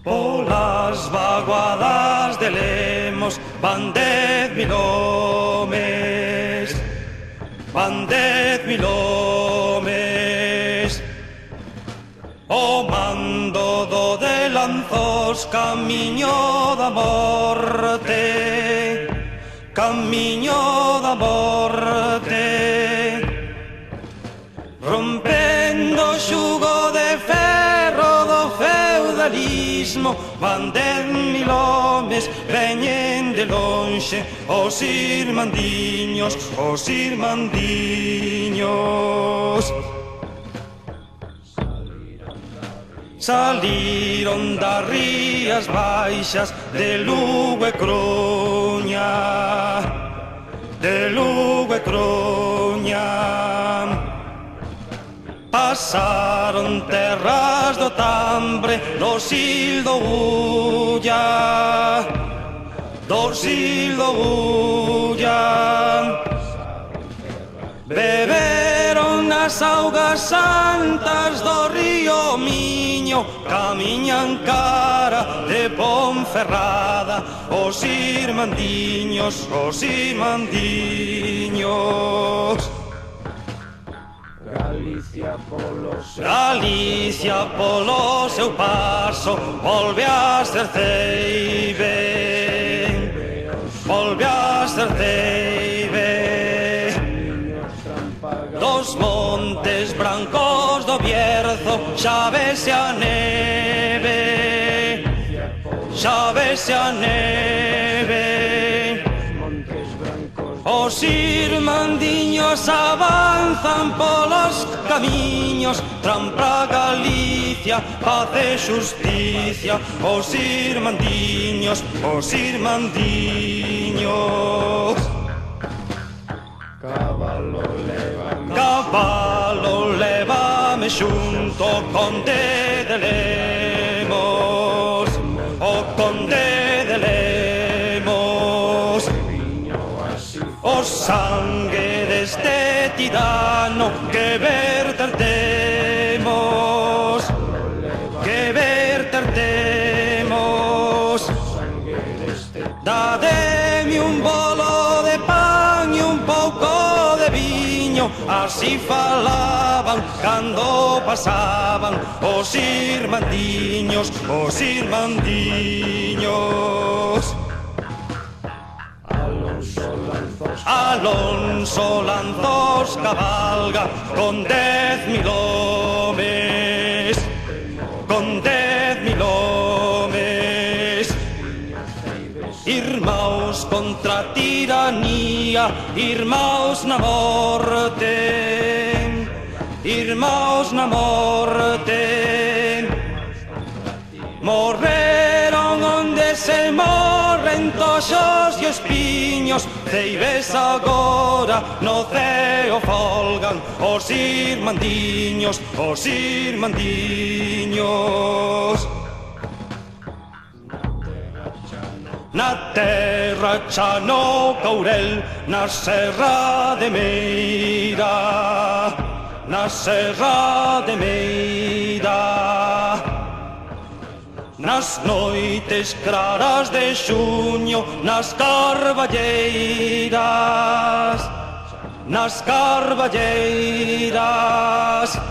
Polas vaguadas de Lemos van 10.000 homes, van 10.000 homes. O mando do de Lanzos camiño da morte, camiño da morte. Rompendo o xugo de ferro do feudalismo, van 10.000 homes, veñen de lonxe os irmandiños, os irmandiños. Saliron das rías baixas de Lugo e Coruña, de Lugo e Coruña. Pasaron terras do Tambre, do Sil do Ulla, do Sil do Ulla. Beberon nas augas santas do río Miño, camiñan cara de Ponferrada os irmandiños, os irmandiños. Galicia polo seu paso volve a ser Ceibe, volve a ser Ceibe. Dos montes brancos do Bierzo xa vese a neve, xa vese a neve. Os irmandiños avanzan polos camiños, tran pra Galicia, paz e xusticia. Os irmandiños, os irmandiños. Cabalo lévame xunto o conde de Lemos, o conde de Lemos. O sangue deste tirano que verter temos, que verter temos. Dademe un bolo de pan e un pouco de viño, así falaban cando pasaban os irmandiños, os irmandiños. Alonso Lanzos cabalga con 10.000 homes, con 10.000 homes. Irmãos contra a tiranía, irmãos na morte, irmãos na morte. Morreron onde se morren toxos e espiños, ceibes agora no ceo folgan os irmandiños, os irmandiños. Na terra xa no Courel, na serra de Meira, na serra de Meira. Nas noites claras de xuño, nas carballeiras, nas carballeiras.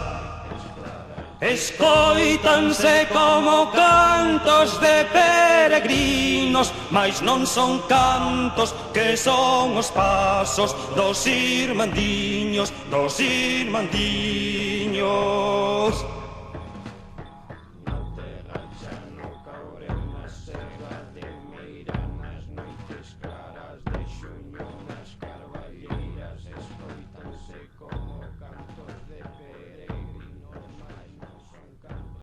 Escoítanse como cantos de peregrinos, mas non son cantos, que son os pasos dos irmandiños, dos irmandiños.